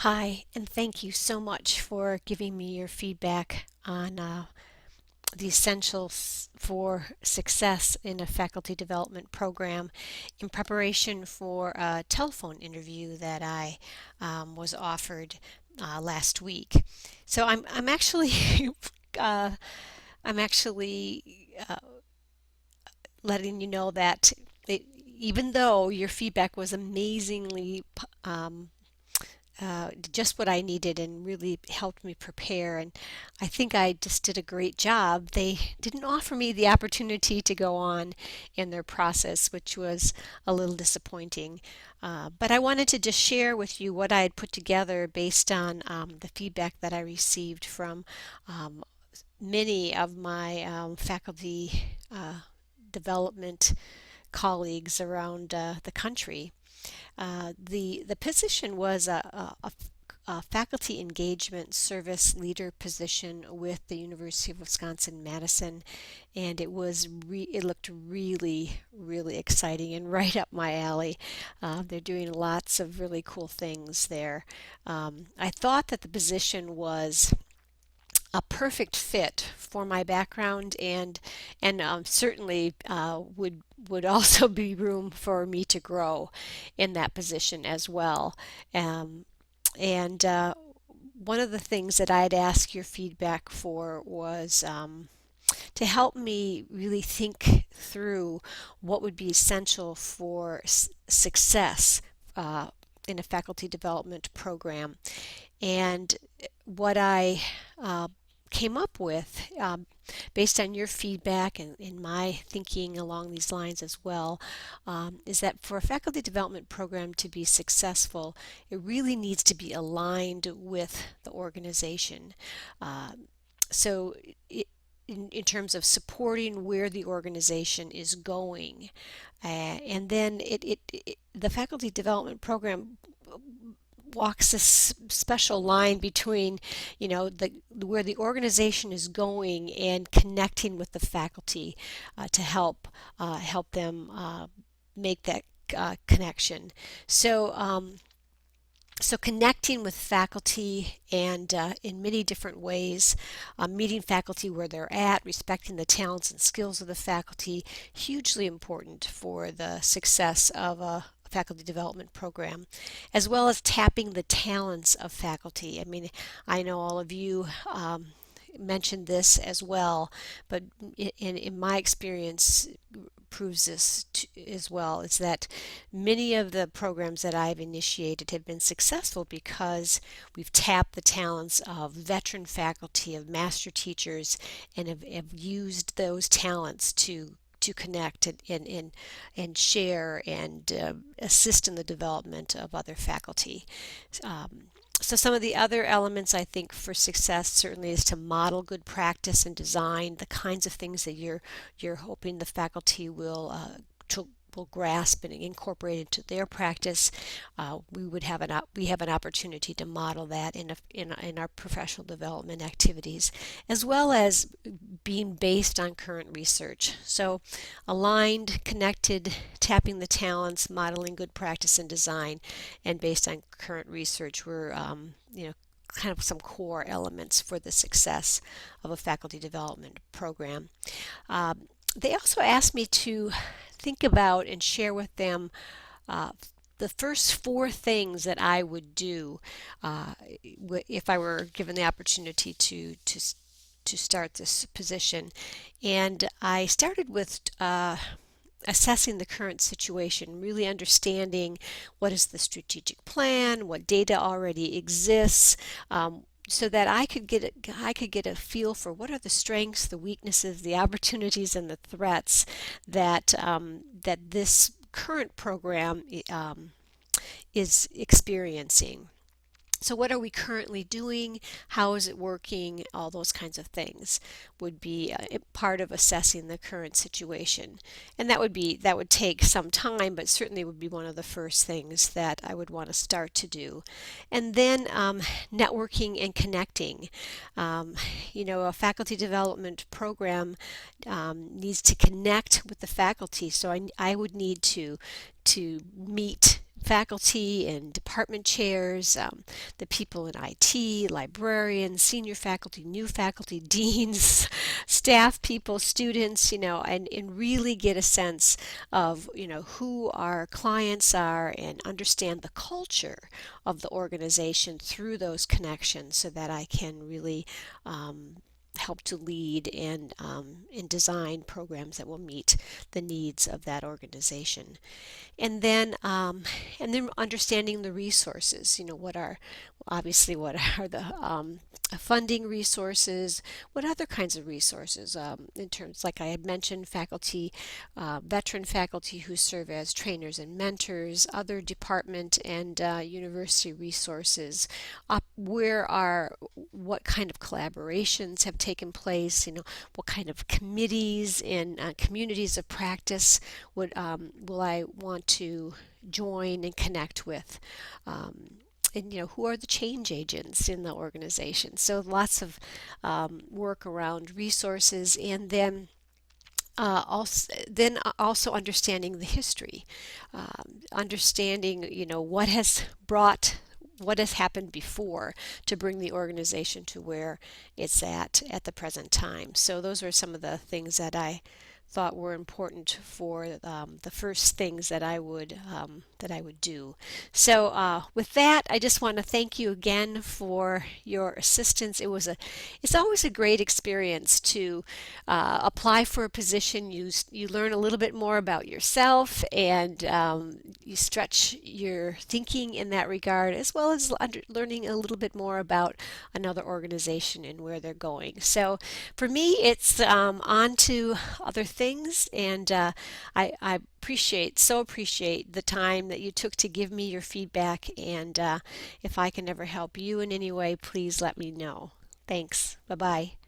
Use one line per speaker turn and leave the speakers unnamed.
Hi, and thank you so much for giving me your feedback on the essentials for success in a faculty development program in preparation for a telephone interview that I was offered last week. So I'm actually uh, I'm actually letting you know that even though your feedback was amazingly just what I needed and really helped me prepare. And I think I just did a great job. They didn't offer me the opportunity to go on in their process, which was a little disappointing. But I wanted to just share with you what I had put together based on the feedback that I received from um, many of my faculty development colleagues around the country. The position was a faculty engagement service leader position with the University of Wisconsin-Madison, and it looked really exciting and right up my alley. They're doing lots of really cool things there. I thought that the position was a perfect fit for my background and certainly would also be room for me to grow in that position as well. Um, and One of the things that I'd ask your feedback for was to help me really think through what would be essential for success in a faculty development program. And what I uh, came up with, based on your feedback and in my thinking along these lines as well, is that for a faculty development program to be successful, it really needs to be aligned with the organization. So, it, in terms of supporting where the organization is going, and then the faculty development program walks this special line between, the where the organization is going and connecting with the faculty to help them make that connection. So. So connecting with faculty and in many different ways, meeting faculty where they're at, respecting the talents and skills of the faculty, hugely important for the success of a faculty development program, as well as tapping the talents of faculty. I mean, I know all of you mentioned this as well, but in my experience, proves this as well, is that many of the programs that I've initiated have been successful because we've tapped the talents of veteran faculty, of master teachers, and have used those talents to connect and share and assist in the development of other faculty. Um, so some of the other elements I think for success certainly is to model good practice and design the kinds of things that you're hoping the faculty will grasp and incorporate into their practice. We have an opportunity to model that in our professional development activities, as well as being based on current research. So aligned, connected, tapping the talents, modeling good practice and design, and based on current research, were kind of some core elements for the success of a faculty development program. They also asked me to think about and share with them uh, the first four things that I would do if I were given the opportunity to start this position. And I started with assessing the current situation, really understanding what is the strategic plan, what data already exists, so that I could get a feel for what are the strengths, the weaknesses, the opportunities, and the threats that this current program is experiencing. So what are we currently doing? How is it working? All those kinds of things would be part of assessing the current situation. And that would take some time, but certainly would be one of the first things that I would want to start to do. And then networking and connecting. Um, a faculty development program needs to connect with the faculty. So I would need to meet faculty and department chairs, the people in IT, librarians, senior faculty, new faculty, deans, staff people, students, and really get a sense of, who our clients are and understand the culture of the organization through those connections so that I can really help to lead and design programs that will meet the needs of that organization. And then understanding the resources. What are obviously what are the funding resources? What other kinds of resources in terms, like I had mentioned, faculty, veteran faculty who serve as trainers and mentors, other department and university resources. What kind of collaborations have taken place? What kind of committees and communities of practice will I want to join and connect with? And who are the change agents in the organization? So lots of work around resources, and also understanding the history, understanding what has happened before to bring the organization to where it's at the present time. So those are some of the things that I thought were important for the first things that I would do. So with that, I just want to thank you again for your assistance. It's always a great experience to apply for a position. You learn a little bit more about yourself, and you stretch your thinking in that regard, as well as learning a little bit more about another organization and where they're going. So for me, it's on to other things, and I appreciate the time that you took to give me your feedback. And if I can ever help you in any way, please let me know. Thanks. Bye bye.